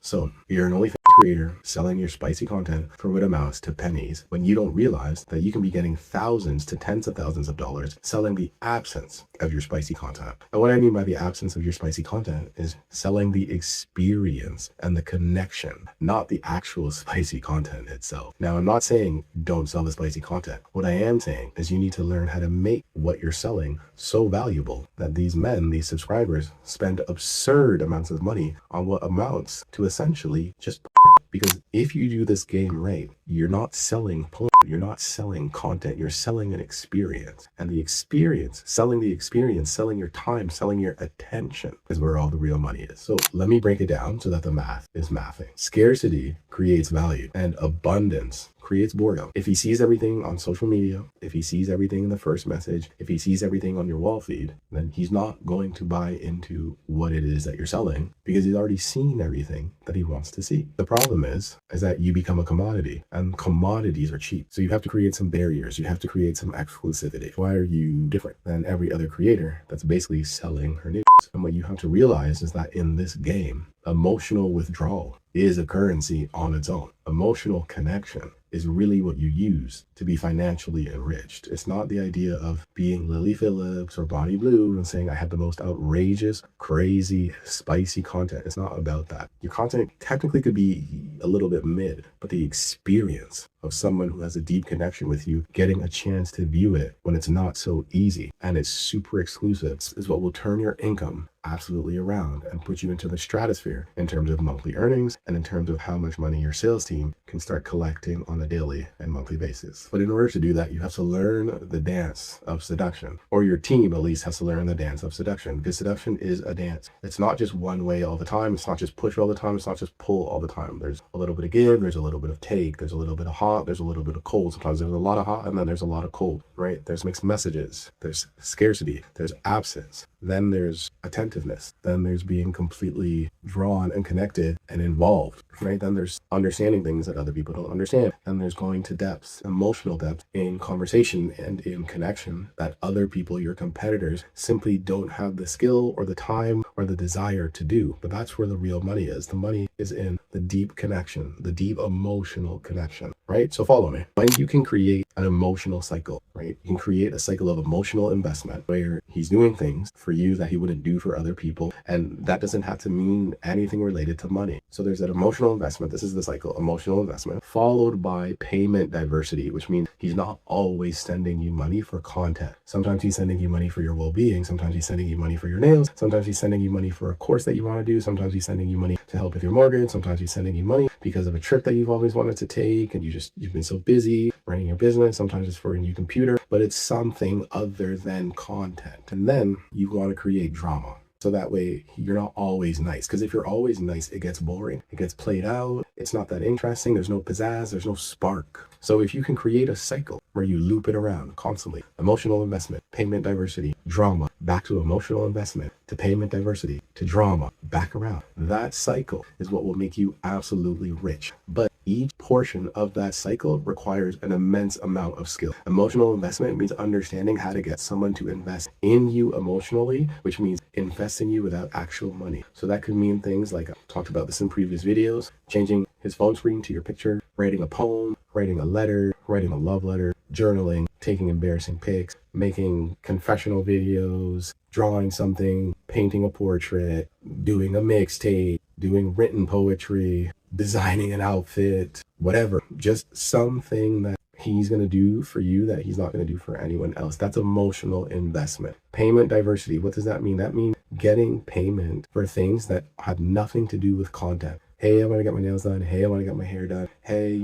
So you're an OnlyFans creator selling your spicy content for what amounts to pennies when you don't realize that you can be getting thousands to tens of thousands of dollars selling the absence of your spicy content. And what I mean by the absence of your spicy content is selling the experience and the connection, not the actual spicy content itself. Now, I'm not saying don't sell the spicy content. What I am saying is you need to learn how to make what you're selling so valuable that these men, these subscribers, spend absurd amounts of money on what amounts to essentially just because if you do this game right, you're not selling porn, you're not selling content, you're selling an experience. And the experience, selling your time, selling your attention is where all the real money is. So let me break it down so that the math is mathing. Scarcity creates value and abundance creates boredom. If he sees everything on social media, if he sees everything in the first message, if he sees everything on your wall feed, then he's not going to buy into what it is that you're selling because he's already seen everything that he wants to see. The problem is that you become a commodity and commodities are cheap. So you have to create some barriers. You have to create some exclusivity. Why are you different than every other creator that's basically selling her news? And what you have to realize is that in this game, emotional withdrawal is a currency on its own. Emotional connection is really what you use to be financially enriched. It's not the idea of being Lily Phillips or Bonnie Blue and saying I have the most outrageous, crazy, spicy content. It's not about that. Your content technically could be a little bit mid, but the experience of someone who has a deep connection with you, getting a chance to view it when it's not so easy and it's super exclusive is what will turn your income absolutely around and put you into the stratosphere in terms of monthly earnings and in terms of how much money your sales team can start collecting on a daily and monthly basis. But in order to do that, you have to learn the dance of seduction, or your team at least has to learn the dance of seduction, because seduction is a dance. It's not just one way all the time. It's not just push all the time. It's not just pull all the time. There's a little bit of give, there's a little bit of take, there's a little bit of hot, there's a little bit of cold. Sometimes there's a lot of hot and then there's a lot of cold, right? There's mixed messages, there's scarcity, there's absence, then there's attentiveness, then there's being completely drawn and connected and involved, right? Then there's understanding things that other people don't understand. Then there's going to depths, emotional depth in conversation and in connection that other people, your competitors, simply don't have the skill or the time or the desire to do. But that's where the real money is. The money is in the deep connection, the deep emotional connection, right? So follow me. When you can create an emotional cycle, right? You can create a cycle of emotional investment where he's doing things for you that he wouldn't do for other people. And that doesn't have to mean anything related to money. So there's that emotional investment. This is the cycle, emotional investment, followed by payment diversity, which means he's not always sending you money for content. Sometimes he's sending you money for your well-being. Sometimes he's sending you money for your nails. Sometimes he's sending you money for a course that you want to do. Sometimes he's sending you money to help with your mortgage. Sometimes he's sending you money because of a trip that you've always wanted to take and you've been so busy running your business. Sometimes it's for a new computer, but it's something other than content. And then you want to create drama. So that way you're not always nice. Because if you're always nice, it gets boring. It gets played out. It's not that interesting. There's no pizzazz. There's no spark. So if you can create a cycle where you loop it around constantly, emotional investment, payment diversity, drama, back to emotional investment, to payment diversity, to drama, back around. That cycle is what will make you absolutely rich. But each portion of that cycle requires an immense amount of skill. Emotional investment means understanding how to get someone to invest in you emotionally, which means invest in you without actual money. So that could mean things like, I've talked about this in previous videos, changing his phone screen to your picture, writing a poem, writing a letter, writing a love letter, journaling, taking embarrassing pics, making confessional videos, drawing something, painting a portrait, doing a mixtape, doing written poetry, designing an outfit, whatever. Just something that he's going to do for you that he's not going to do for anyone else. That's emotional investment. Payment diversity. What does that mean? That means getting payment for things that have nothing to do with content. Hey, I want to get my nails done. Hey, I want to get my hair done. Hey,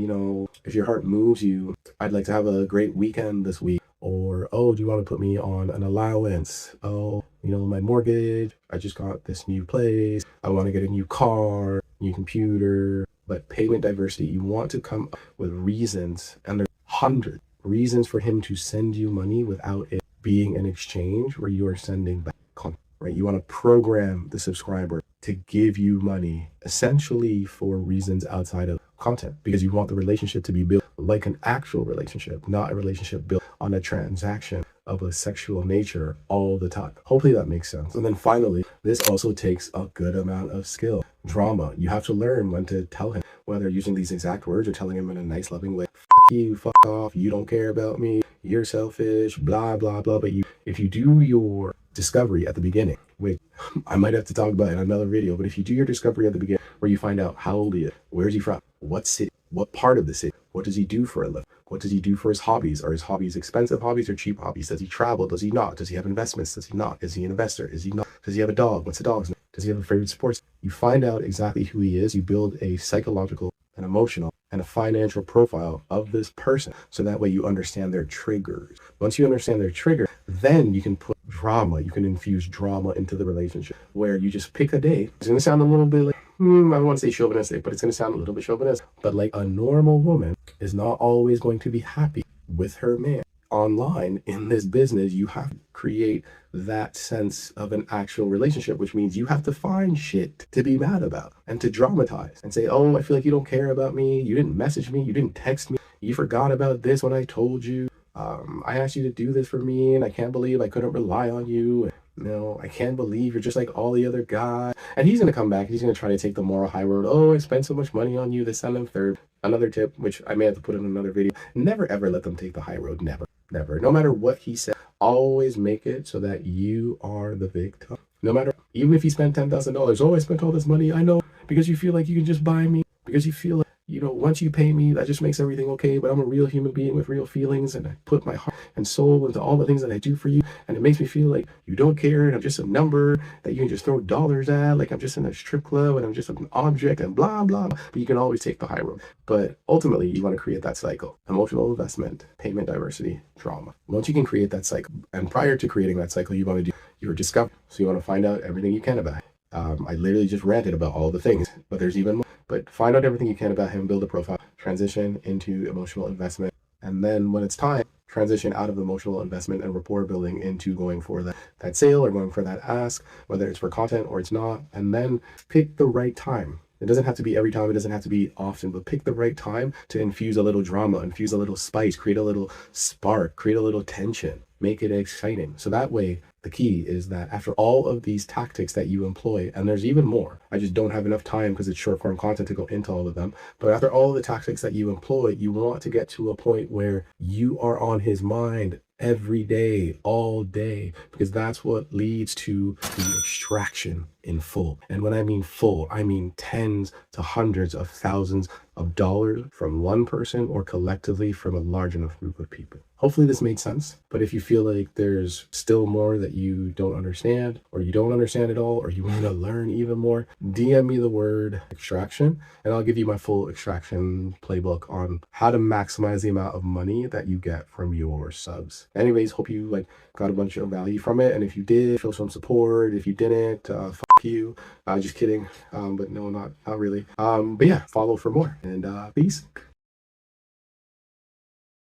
if your heart moves you, I'd like to have a great weekend this week. Or, oh, do you want to put me on an allowance? Oh, my mortgage, I just got this new place. I want to get a new car, new computer. But payment diversity, you want to come up with reasons, and there's 100 reasons for him to send you money without it being an exchange where you are sending back content, right? You want to program the subscriber to give you money essentially for reasons outside of content, because you want the relationship to be built like an actual relationship, not a relationship built on a transaction of a sexual nature all the time. Hopefully that makes sense. And then finally, this also takes a good amount of skill. Drama. You have to learn when to tell him, whether using these exact words or telling him in a nice, loving way. Fuck you, fuck off, you don't care about me, you're selfish, blah, blah, blah. But if you do your discovery at the beginning, which I might have to talk about in another video, but if you do your discovery at the beginning, where you find out how old he is, where's he from, what city, what part of the city, what does he do for a living, what does he do for his hobbies, are his hobbies expensive hobbies or cheap hobbies, does he travel, does he not, does he have investments, does he not, is he an investor, is he not, does he have a dog, what's the dog's name, does he have a favorite sports? You find out exactly who he is, you build a psychological, an emotional, and a financial profile of this person, so that way you understand their triggers. Once you understand their trigger, then you can put drama, you can infuse drama into the relationship, where you just pick a day. It's going to sound a little bit like, I don't want to say chauvinistic, but it's going to sound a little bit chauvinistic. But like, a normal woman is not always going to be happy with her man. Online, in this business, you have to create that sense of an actual relationship, which means you have to find shit to be mad about and to dramatize and say, oh, I feel like you don't care about me, you didn't message me, you didn't text me, you forgot about this when I told you, I asked you to do this for me, and I can't believe I couldn't rely on you. No, I can't believe you're just like all the other guys. And he's going to come back and he's going to try to take the moral high road. Oh, I spent so much money on you, this, and the third. Another tip, which I may have to put in another video, never ever let them take the high road. Never, never. No matter what he said, always make it so that you are the victim. No matter, even if he spent $10,000, oh, I spent all this money, I know, because you feel like you can just buy me, because you feel like, once you pay me, that just makes everything okay, but I'm a real human being with real feelings, and I put my heart and soul into all the things that I do for you, and it makes me feel like you don't care, and I'm just a number that you can just throw dollars at, like I'm just in a strip club, and I'm just an object, and blah, blah, blah. But you can always take the high road. But ultimately, you want to create that cycle. Emotional investment, payment diversity, drama. Once you can create that cycle, and prior to creating that cycle, you want to do your discovery. So you want to find out everything you can about it. I literally just ranted about all the things, but there's even more. But find out everything you can about him, build a profile, transition into emotional investment. And then when it's time, transition out of emotional investment and rapport building into going for that sale or going for that ask, whether it's for content or it's not. And then pick the right time. It doesn't have to be every time, it doesn't have to be often, but pick the right time to infuse a little drama, infuse a little spice, create a little spark, create a little tension, make it exciting. So that way, the key is that after all of these tactics that you employ, and there's even more, I just don't have enough time because it's short form content to go into all of them. But after all the tactics that you employ, you want to get to a point where you are on his mind every day, all day, because that's what leads to the extraction in full. And when I mean full, I mean tens to hundreds of thousands of dollars from one person or collectively from a large enough group of people. Hopefully this made sense. But if you feel like there's still more that you don't understand, or you don't understand at all, or you want to learn even more, DM me the word extraction, and I'll give you my full extraction playbook on how to maximize the amount of money that you get from your subs. Anyways, hope you got a bunch of value from it. And if you did, show some support. If you didn't, fuck you. Just kidding. But no, not really. But yeah, follow for more. And peace.